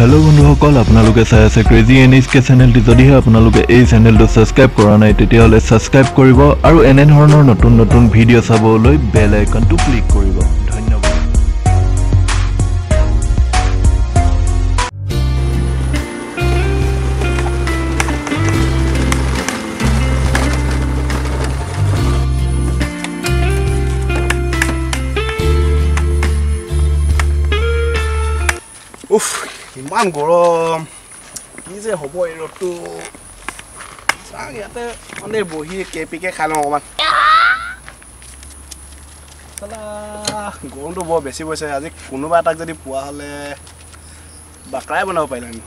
Hello बंधुসকল আপোনালোকে চাই আছে ক্ৰেজি এনএইচকে চেনেলটি যদিহে আপোনালোকে এই চেনেলটো সাবস্ক্ৰাইব কৰা নাই তেতিয়াহলে সাবস্ক্ৰাইব কৰিব আৰু এনে ধৰণৰ নতুন নতুন ভিডিঅ' চাবলৈ বেল আইকনটো ক্লিক কৰিব ধন্যবাদ উফ ইমান গৰম কি যে হ'ব এই ৰ'দটো চাং ইয়াতে মানে বহি কেপিকে খাই লওঁ অকণমান চালা গৰমটো বৰ বেছি পৰিছে আজি কোনোবা এটাক যদি পোৱা হ'লে বাকৰাই বনাব পাৰিলেহেঁতেন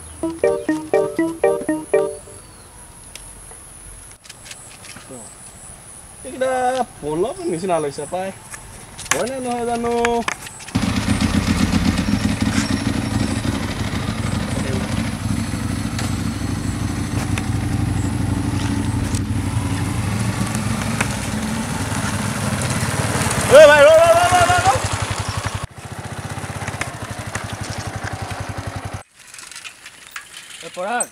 এইকেইটা পলপ নিচিনা লৈছে পাই হয়নে নহয় জানো Hey, bhai, roll. Hey, Parag.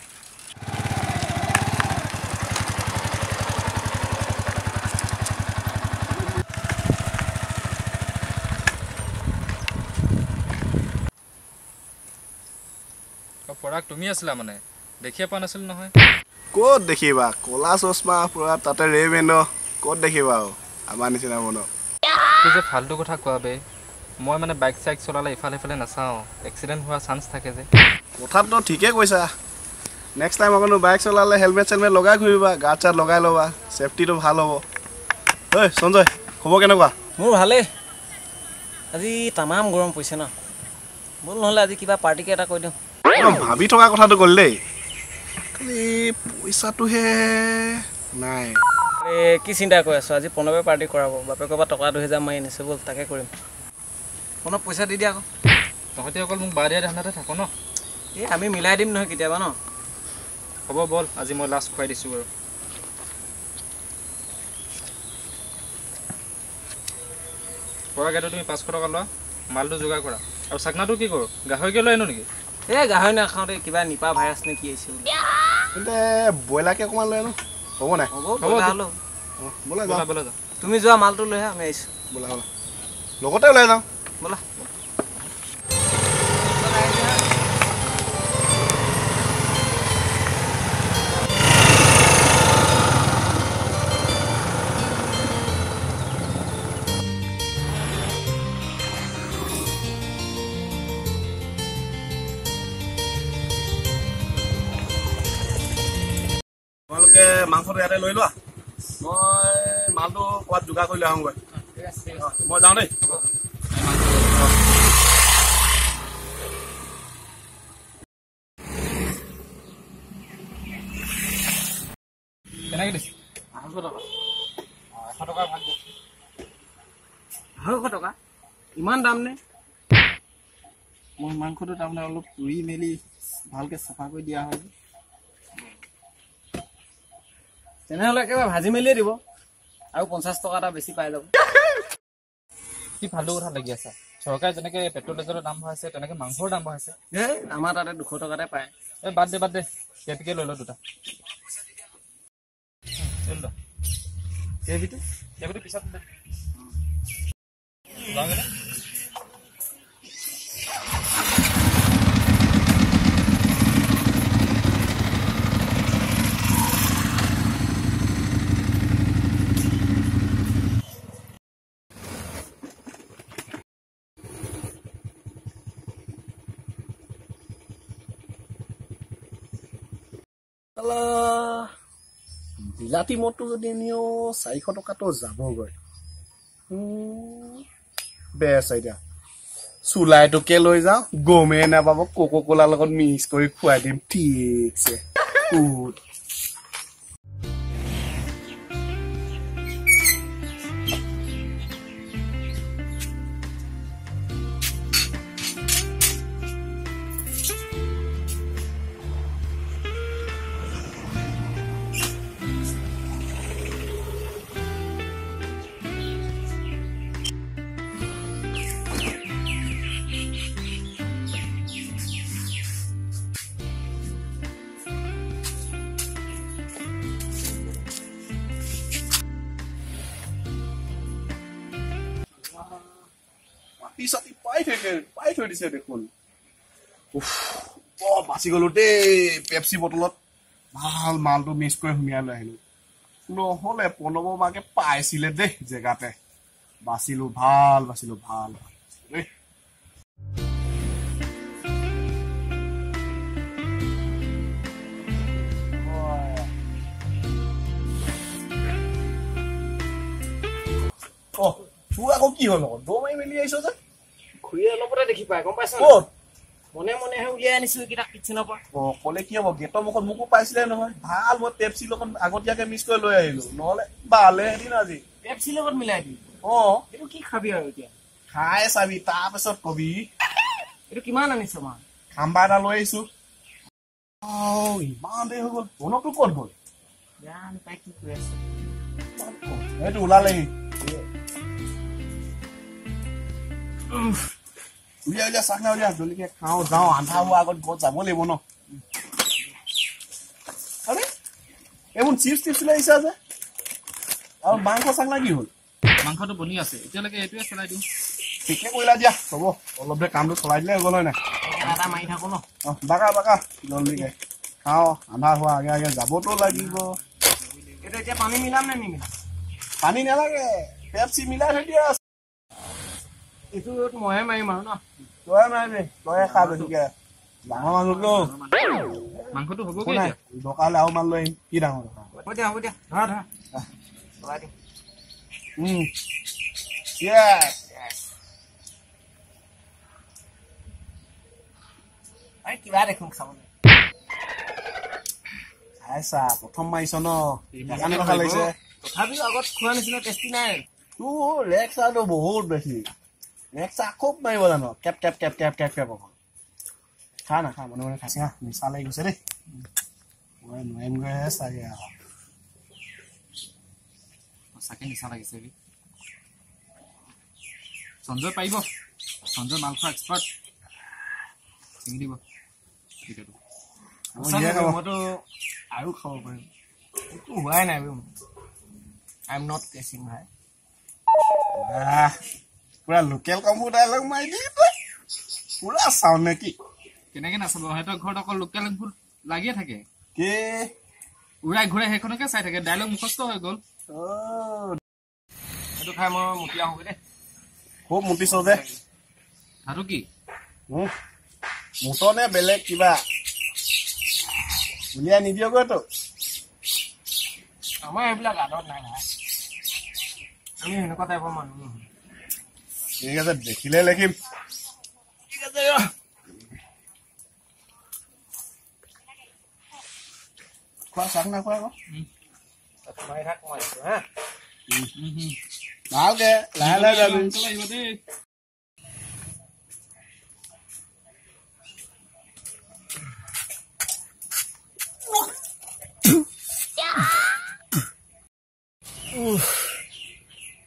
পৰাগ তুমি আছিলা মানে দেখিয়ে পোৱা নাছিল নহয় ক'ত দেখিবা কলা চশমা পুৰা তাতে ৰেবেন ক'ত দেখিবা আমাৰ নিচিনা মনো কি যে ফালতু কথা কোৱা বে মই মানে বাইক চাইক চলালে ইফালে ইফালে নাচাওঁ এক্সিডেণ্ট হোৱাৰ চান্স থাকে যে কথাটো ঠিকে কৈছা নেক্সট টাইম আকৌ বাইক চলালে হেলমেট চেলমেট লগাই ঘূৰিবা গাৰ্ড চাৰ্ড লগাই ল'বা চেফটিটো ভাল হ'ব ঐ সঞ্জয় খবৰ কেনেকুৱা মোৰ ভালেই আজি তামাম গৰম পৰিছে ন বল নহ'লে আজি কিবা পাৰ্টিকে এটা কৈ দিওঁ ভাবি থকা কথাটো গ'ল দেই খালি পইচাটোহে নাই কি চিন্তা কৰি আছোঁ আজি প্ৰণৱে পাৰ্টি কৰাব বাপেকৰ পৰা টকা 2000 মাৰি আনিছে ব'ল তাকে কৰিম প্ৰণৱ পইচা দি দিয়া আকৌ তহঁতি অকল মোক বাৰ দিয়া ধান্দাতে থাকো ন এই আমি মিলাই দিম নহয় কেতিয়াবা ন হ'ব বল আজি মই লাষ্ট খুৱাই দিছোঁ বাৰু পৰাগেটো তুমি 500 টকা লোৱা মালটো যোগাৰ কৰা আৰু চাকনাটো কি কৰোঁ গাহৰিকে লৈ আনো নেকি এই গাহৰি নাখাওঁতে কিবা নিপা ভাইৰাছ নে কি আহিছে তেন্তে ব্ৰইলাৰকে অকণমান লৈ আনো হ'ব নাই হ'ব ব'লা ব'লা তুমি যোৱা মালটো লৈ আহা আমি আহিছোঁ ব'লা লগতে ওলাই যাওঁ ব'লা তোমালোকে মাংসটো ইয়াতে লৈ লোৱা মই মালটো ক'ৰবাত যোগাৰ কৰি লৈ আহোঁগৈ মই যাওঁ দেই কেনেকৈ দিছে 200 টকা 100 টকা ভাগ 200 টকা ইমান দাম নে মোৰ মাংসটো তাৰমানে অলপ পুৰি মেলি ভালকৈ চাফা কৰি দিয়া হয় তেনেহ'লে একেবাৰে ভাজি মেলিয়ে দিব আৰু 50 টকা এটা বেছি পাই যাব কি ফালতু কথা লাগি আছে চৰকাৰে যেনেকৈ পেট্ৰল ডিজেলৰ দাম বঢ়াইছে তেনেকৈ মাংসৰ দাম বঢ়াইছে এই আমাৰ তাতে 200 টকাতে পায় এই বাদ দে কেপিকে লৈ ল দুটা কেপিটো পিছত দে বিলাতী মদটো যদি নিও 400 টকাটো যাবগৈ বেছ এতিয়া চুলাইটোকে লৈ যাওঁ গমেই নাপাব কোকো কোলাৰ লগত মিক্স কৰি খুৱাই দিম ঠিকছে ছাতি পাই থৈ দিছে দেখোন বাচি গলো দেই পেপচি বটলত ভাল মালটো মিক্স কৰি সুমিয়াই লৈ আহিলো নহ'লে প্ৰণৱ মাকে পাইছিলে দেই জেগাতে বাচিলো ভাল দেই তোৰ আকৌ কি হ'ল আকৌ দৌ মাৰি মেলি আহিছ যে খুৰীয়ে অলপতে দেখি পাই গম পাইছ ক'ত মনেহে উলিয়াই আনিছো এইকেইটা কিটচেনৰ পৰা ক'লে কি হ'ব গেটৰ মুখত মোকো পাইছিলে নহয় ভাল মই পেপচিৰ লগত আগতীয়াকে মিক্স কৰি লৈ আহিলো নহ'লে বালে এদিন আজি পেপচিৰ লগত মিলাই দি এইটো কি খাবি আৰু এতিয়া খাই চাবি তাৰপিছত কবি এইটো কিমান আনিছ মা খাম্বা এটা লৈ আহিছো ইমান দেৰি হৈ গ'ল বনকটো ক'ত গ'ল জানো তাই কি কৰি আছে এইটো ওলালেহি উলিয়া চাকনা উলিয়া জলদিকে খাওঁ যাওঁ আন্ধা হোৱা আগত ঘৰত যাব লাগিব ন আৰে এইবোৰ চিপছ লৈ আহিছা যে আৰু মাংস চাকনা কি হ'ল মাংসটো বনি আছে এতিয়ালৈকে এইটোৱে চলাই দিওঁ ঠিকে কৰিলা দিয়া হ'ব অলপ দেৰি কামটো চলাই দিলে হৈ গ'ল হয় নাই এটা মাৰি থাকো ন বাকা জলদিকে খাওঁ আন্ধা হোৱা আগে যাবতো লাগিব এইটো এতিয়া পানী মিলাম নে নিমিলাম পানী নালাগে পেপচি মিলাই থৈ দিয়া এইটো ময়ে মাৰিম আৰু ন তই মাৰিবি তই খা বেছিকে ডাঙৰ মানুহটো মাংসটো হ'ব একো নাই দৰকাৰ হ'লে আৰু মাল লৈ আহিম কি ডাঙৰ কথা হ'ব দিয়া ধৰা চলাই দিম কিবা দেখোন খাবলৈ চাইছা প্ৰথম মাৰিছ ন সেইকাৰণে কথা লাগিছে তথাপিও আগত খোৱা নিচিনা টেষ্টি নাই তোৰ ৰেক্সাটো বহুত বেছি ৰেক্সা খুব মাৰিব জানো কেপ অকল খা না খা মনে খাইছে হা নিচা লাগি গৈছে দেই মই নোৱাৰিমগৈহে চাগে আৰু সঁচাকে নিচা লাগিছে সঞ্জয় পাৰিব সঞ্জয় মাংস এক্সপাৰ্ট চিঙি দিব মইতো আৰু খাব পাৰিম একো হোৱাই নাই আই এম নট টেষ্টিং ভাই পুৰা লোকেল কম্পিউটাৰ লগ মাৰি দি পুৰা চাওঁ নে কি কেনেকে নাচাব সিহঁতৰ ঘৰত অকল লোকেল লাগিয়ে থাকে কি উৰাই ঘূৰাই সেইখনকে চাই থাকে ডাইলগ মুখস্থ হৈ গ'ল সেইটো খাই মই মুতি আহোঁগৈ দেই খুব মুতিছ যে আৰু কি মুত নে বেলেগ কিবা উলিয়াই নিদিয়গৈতো আমাৰ এইবিলাক আদত নাই ভাই আমি সেনেকুৱা টাইপৰ মানুহ নহয় ঠিক আছে দেখিলে লেখিম ঠিক আছে খোৱা চাক নাখোৱা আকৌ মাৰি থাক মাৰিছো হা ভালকে লাহে যাবি লাগিব দেই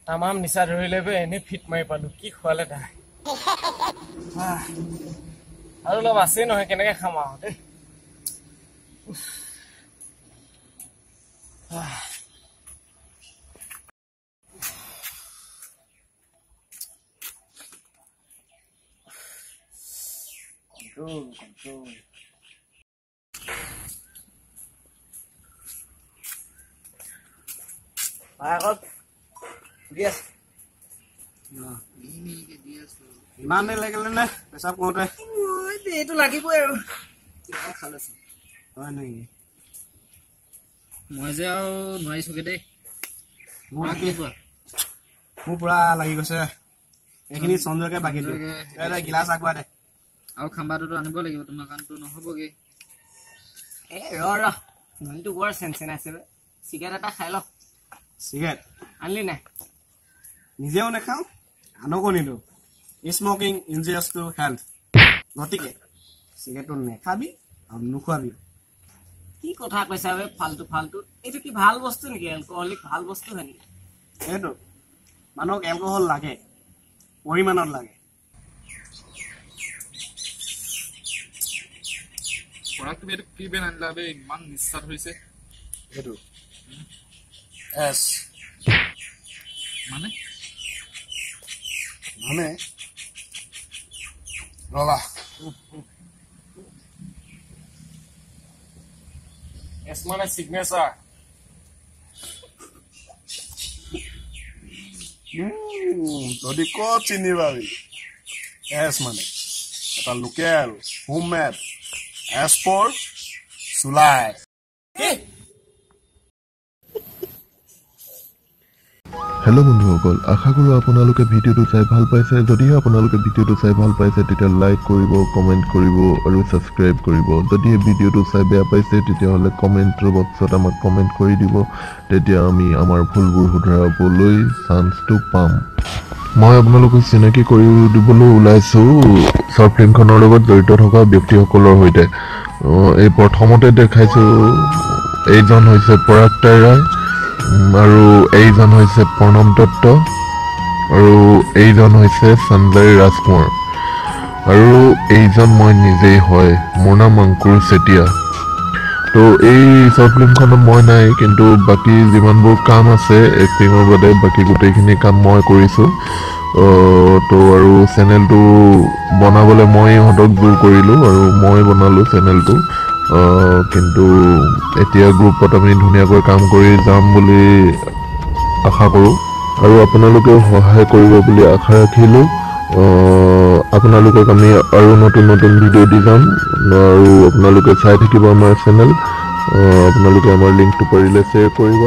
তামাম নিচা ধৰিলে বে এনেই ফিট মাৰি পালো কি খোৱালে তাই আৰু অলপ আছেই নহয় কেনেকে খাম আৰু দেই control আগত ইমান দেৰি লাগিলে নে পেচাব কৰোঁতে এইটো লাগিবই আৰু হয় নেকি মই যে আৰু নোৱাৰিছোগে দেই মোৰ পুৰা লাগি গৈছে এইখিনি সঞ্জয়কে বাকী দিওঁ গিলাচ আগুৱাই দে আৰু খাম্বাটোতো আনিব লাগিব তোমাৰ কাৰণটো নহ'বগে নলীটো বৰ চেনচেন আছে চিগাৰেট এটা খাই ল চিগাৰেট আনলি নাই নিজেও নাখাওঁ আনকো নিদিওঁ স্মকিং ইনজিয়াৰ্ছ টু হেল্থ গতিকে চিগাৰেটটো নেখাবি আৰু নোখোৱাবি কি কথা কৈছা বে ফাল্টু এইটো কি ভাল বস্তু নেকি এলকহলিক ভাল বস্তু হয় নেকি এইটো মানুহক এলকহল লাগে পৰিমাণত লাগে পৰাক তুমি এইটো কি বেন আনিলা বে ইমান নিচা ধৰিছে এইটো এছ মানে মানে ৰবা এছ মানে সিগনেচাৰ তদি ক'ত চিনি পাবি এছ মানে এটা লোকেল হোমমেড এছ ফৰ চুলাই হেল্ল' বন্ধুসকল আশা কৰোঁ আপোনালোকে ভিডিঅ'টো চাই ভাল পাইছে যদিহে আপোনালোকে ভিডিঅ'টো চাই ভাল পাইছে তেতিয়া লাইক কৰিব কমেণ্ট কৰিব আৰু ছাবস্ক্ৰাইব কৰিব যদিহে ভিডিঅ'টো চাই বেয়া পাইছে তেতিয়াহ'লে কমেণ্টৰ বক্সত আমাক কমেণ্ট কৰি দিব তেতিয়া আমি আমাৰ ভুলবোৰ শুধৰাবলৈ চান্সটো পাম মই আপোনালোকক চিনাকি কৰি দিবলৈ ওলাইছোঁ শ্বৰ্ট ফিল্মখনৰ লগত জড়িত থকা ব্যক্তিসকলৰ সৈতে এই প্ৰথমতে দেখাইছোঁ এইজন হৈছে পৰাগ টাইৰাই আৰু এইজন হৈছে প্ৰণৱ দত্ত আৰু এইজন হৈছে সঞ্জয় ৰাজকুমাৰ আৰু এইজন মই নিজেই হয় মোৰ নাম অংকুৰ চেতিয়া তো এই শ্বৰ্ট ফিল্মখনত মই নাই কিন্তু বাকী যিমানবোৰ কাম আছে এক্টিঙৰ বাদে বাকী গোটেইখিনি কাম মই কৰিছোঁ তো আৰু চেনেলটো বনাবলৈ মই ইহঁতক জোৰ কৰিলোঁ আৰু মই বনালোঁ চেনেলটো কিন্তু এতিয়া গ্ৰুপত আমি ধুনীয়াকৈ কাম কৰি যাম বুলি আশা কৰোঁ আৰু আপোনালোকেও সহায় কৰিব বুলি আশা ৰাখিলোঁ আপোনালোকক আমি আৰু নতুন নতুন ভিডিঅ' দি যাম আৰু আপোনালোকে চাই থাকিব আমাৰ চেনেল আপোনালোকে আমাৰ লিংকটো পাৰিলে শ্বেয়াৰ কৰিব